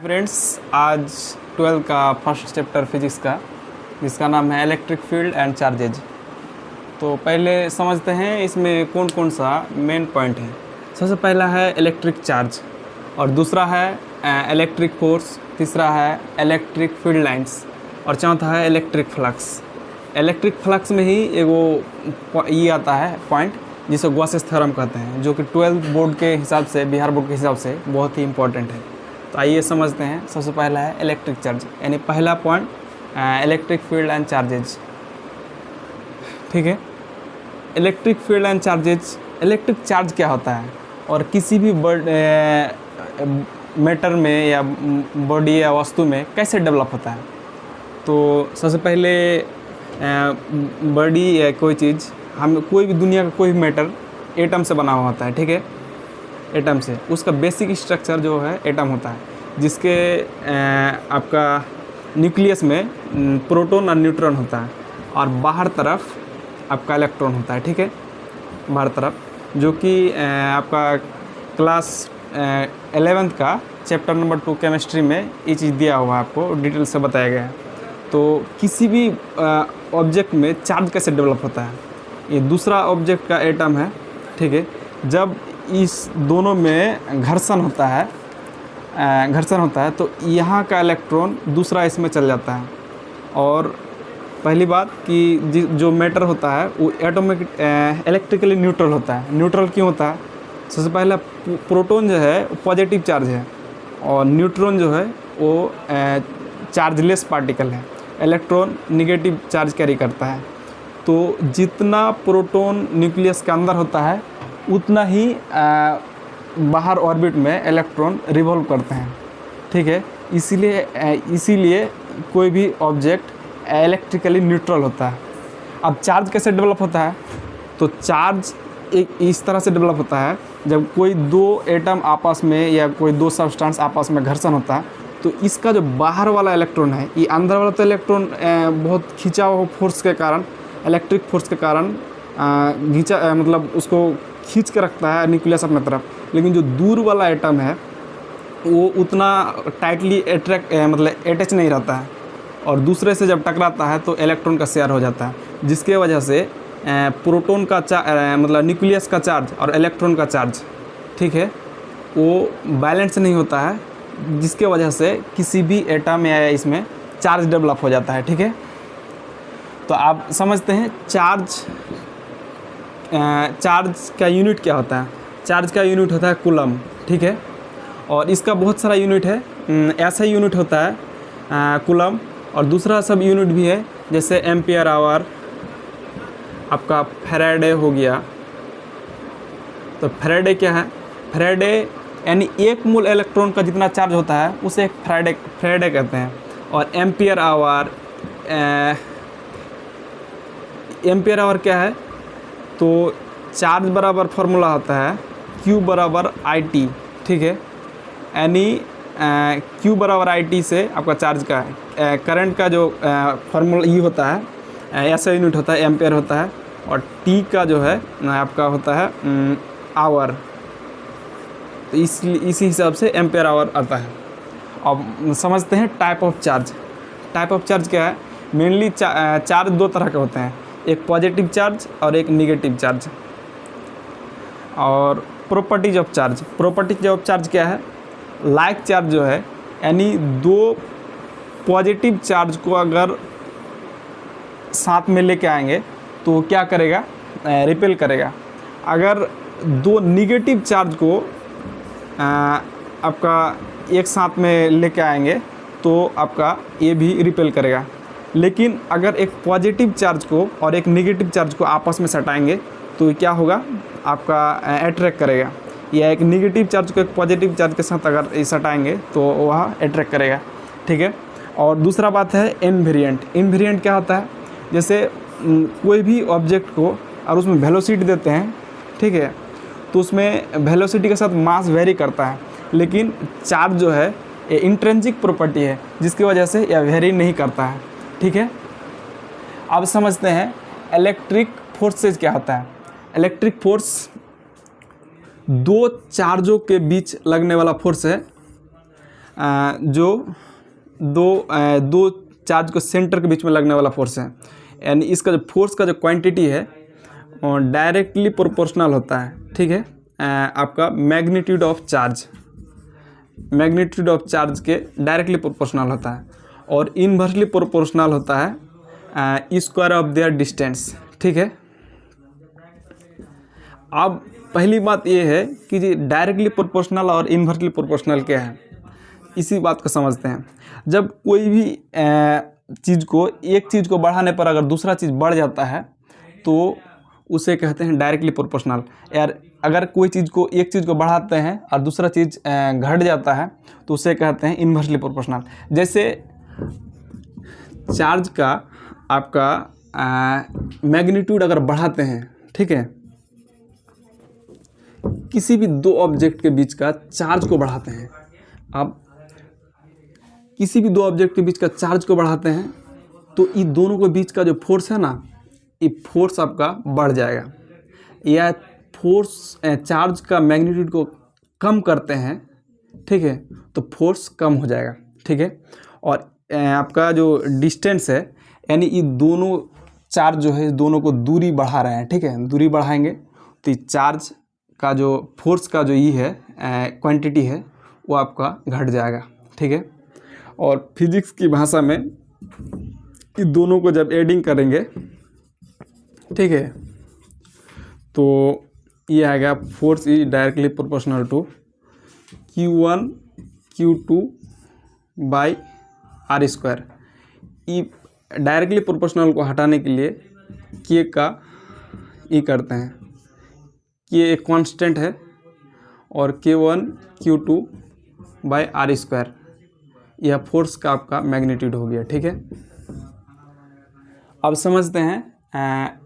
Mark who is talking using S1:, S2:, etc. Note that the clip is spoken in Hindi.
S1: फ्रेंड्स, आज 12 का फर्स्ट चैप्टर फिजिक्स का जिसका नाम है इलेक्ट्रिक फील्ड एंड चार्जेज। तो पहले समझते हैं इसमें कौन कौन सा मेन पॉइंट है। सबसे पहला है इलेक्ट्रिक चार्ज, और दूसरा है इलेक्ट्रिक फोर्स, तीसरा है इलेक्ट्रिक फील्ड लाइंस, और चौथा है इलेक्ट्रिक फ्लक्स। इलेक्ट्रिक फ्लक्स में ही एगो ये आता है पॉइंट जिसे गॉसेस थ्योरम कहते हैं, जो कि 12 बोर्ड के हिसाब से, बिहार बोर्ड के हिसाब से बहुत ही इंपॉर्टेंट है। तो आइए समझते हैं। सबसे पहला है इलेक्ट्रिक चार्ज, यानी पहला point electric field and charges. ठीक है, electric field and charges. Electric charge क्या होता है और किसी भी मैटर में या बॉडी या वस्तु में कैसे डेवलप होता है। तो सबसे पहले बॉडी या कोई चीज़, हम कोई भी दुनिया का कोई भी मैटर एटम से बना हुआ होता है। ठीक है, एटम से, उसका बेसिक स्ट्रक्चर जो है एटम होता है, जिसके आपका न्यूक्लियस में प्रोटॉन और न्यूट्रॉन होता है, और बाहर तरफ आपका इलेक्ट्रॉन होता है। ठीक है, बाहर तरफ, जो कि आपका क्लास 11th का चैप्टर नंबर 2 केमिस्ट्री में ये चीज़ दिया हुआ है, आपको डिटेल से बताया गया है। तो किसी भी ऑब्जेक्ट में चार्ज कैसे डेवलप होता है, ये दूसरा ऑब्जेक्ट का एटम है। ठीक है, जब इस दोनों में घर्षण होता है तो यहाँ का इलेक्ट्रॉन दूसरा इसमें चल जाता है। और पहली बात कि जो मैटर होता है वो एटॉमिक इलेक्ट्रिकली न्यूट्रल होता है। न्यूट्रल क्यों होता है? सबसे पहला, प्रोटॉन जो है पॉजिटिव चार्ज है, और न्यूट्रॉन जो है वो चार्जलेस पार्टिकल है। इलेक्ट्रॉन निगेटिव चार्ज कैरी करता है। तो जितना प्रोटॉन न्यूक्लियस के अंदर होता है उतना ही बाहर ऑर्बिट में इलेक्ट्रॉन रिवॉल्व करते हैं। ठीक है, इसीलिए कोई भी ऑब्जेक्ट इलेक्ट्रिकली न्यूट्रल होता है। अब चार्ज कैसे डेवलप होता है? तो चार्ज एक इस तरह से डेवलप होता है, जब कोई दो एटम आपस में या कोई दो सब्सटेंस आपस में घर्षण होता है, तो इसका जो बाहर वाला इलेक्ट्रॉन है, ये अंदर वाला तो इलेक्ट्रॉन बहुत खींचा हुआ फोर्स के कारण, इलेक्ट्रिक फोर्स के कारण मतलब उसको खींच के रखता है न्यूक्लियस अपने तरफ। लेकिन जो दूर वाला एटम है वो उतना टाइटली अटैच नहीं रहता है, और दूसरे से जब टकराता है तो इलेक्ट्रॉन का शेयर हो जाता है, जिसके वजह से प्रोटॉन का मतलब न्यूक्लियस का चार्ज और इलेक्ट्रॉन का चार्ज, ठीक है, वो बैलेंस नहीं होता है, जिसके वजह से किसी भी एटम या इसमें चार्ज डेवलप हो जाता है। ठीक है, तो आप समझते हैं चार्ज का यूनिट क्या होता है। चार्ज का यूनिट होता है कूलम। ठीक है, और इसका बहुत सारा यूनिट है। ऐसा यूनिट होता है कूलम, और दूसरा सब यूनिट भी है, जैसे एम्पियर आवर, आपका फैराडे हो गया। तो फैराडे क्या है? फैराडे यानी एक मोल इलेक्ट्रॉन का जितना चार्ज होता है उसे एक फैराडे कहते हैं। और एम्पियर आवर क्या है? तो चार्ज बराबर फार्मूला होता है Q बराबर IT। ठीक है, यानी Q बराबर IT से आपका चार्ज का करंट का जो फार्मूला ये होता है, ऐसा यूनिट होता है, एम्पेयर होता है, और T का जो है आपका होता है आवर। तो इसी हिसाब से एम्पेयर आवर आता है। अब समझते हैं type of charge. Type of charge क्या है? मेनली चार्ज दो तरह के होते हैं, एक पॉजिटिव चार्ज और एक निगेटिव चार्ज। और प्रॉपर्टीज ऑफ चार्ज क्या है? लाइक चार्ज जो है, यानी दो पॉजिटिव चार्ज को अगर साथ में लेके आएंगे तो क्या करेगा? रिपेल करेगा। अगर दो निगेटिव चार्ज को आपका एक साथ में लेके आएंगे तो आपका ये भी रिपेल करेगा। लेकिन अगर एक पॉजिटिव चार्ज को और एक नेगेटिव चार्ज को आपस में सटाएंगे तो क्या होगा? आपका अट्रैक्ट करेगा। या एक नेगेटिव चार्ज को एक पॉजिटिव चार्ज के साथ अगर सटाएंगे तो वह अट्रैक्ट करेगा। ठीक है, और दूसरा बात है इनवेरिएंट। इनवेरिएंट क्या होता है? जैसे कोई भी ऑब्जेक्ट को और उसमें वेलोसिटी देते हैं, ठीक है, तो उसमें वेलोसिटी के साथ मास वेरी करता है, लेकिन चार्ज जो है ये इंट्रिंसिक प्रॉपर्टी है, जिसकी वजह से यह वेरी नहीं करता है। ठीक है, अब समझते हैं इलेक्ट्रिक फोर्सेज क्या होता है। इलेक्ट्रिक फोर्स दो चार्जों के बीच लगने वाला फोर्स है। जो दो चार्ज को सेंटर के बीच में लगने वाला फोर्स है। यानी इसका जो फोर्स का जो क्वांटिटी है डायरेक्टली प्रोपोर्शनल होता है, ठीक है, आपका मैग्नीट्यूड ऑफ चार्ज के डायरेक्टली प्रोपोर्शनल होता है, और इनवर्सली प्रोपोर्शनल होता है स्क्वायर ऑफ देयर डिस्टेंस, ठीक है। अब पहली बात ये है कि जी डायरेक्टली प्रोपोर्शनल और इनवर्सली प्रोपोर्शनल क्या है, इसी बात को समझते हैं। जब कोई भी एक चीज़ को बढ़ाने पर अगर दूसरा चीज़ बढ़ जाता है तो उसे कहते हैं डायरेक्टली प्रोपोर्शनल। यार अगर कोई चीज़ को एक चीज़ को बढ़ाते हैं और दूसरा चीज़ घट जाता है तो उसे कहते हैं इनवर्सली प्रोपोर्शनल। जैसे चार्ज का आपका मैग्नीट्यूड अगर बढ़ाते हैं, ठीक है, किसी भी दो ऑब्जेक्ट के बीच का चार्ज को बढ़ाते हैं, आप किसी भी दो ऑब्जेक्ट के बीच का चार्ज को बढ़ाते हैं तो इन दोनों के बीच का जो फोर्स है ना, ये फोर्स आपका बढ़ जाएगा। या फोर्स चार्ज का मैग्नीट्यूड को कम करते हैं, ठीक है, तो फोर्स कम हो जाएगा, ठीक है। और आपका जो डिस्टेंस है, यानी ये दोनों चार्ज जो है दोनों को दूरी बढ़ा रहे हैं, ठीक है, दूरी बढ़ाएंगे तो ये चार्ज का जो फोर्स का जो ये है क्वांटिटी है वो आपका घट जाएगा, ठीक है। और फिजिक्स की भाषा में ये दोनों को जब एडिंग करेंगे, ठीक है, तो ये आएगा force is directly proportional to Q1 Q2 by r square. ये डायरेक्टली प्रोपोर्शनल को हटाने के लिए K का ये करते हैं, K एक कांस्टेंट है और K1 Q2 by r square, यह फोर्स का आपका मैग्नीट्यूड हो गया, ठीक है। अब समझते हैं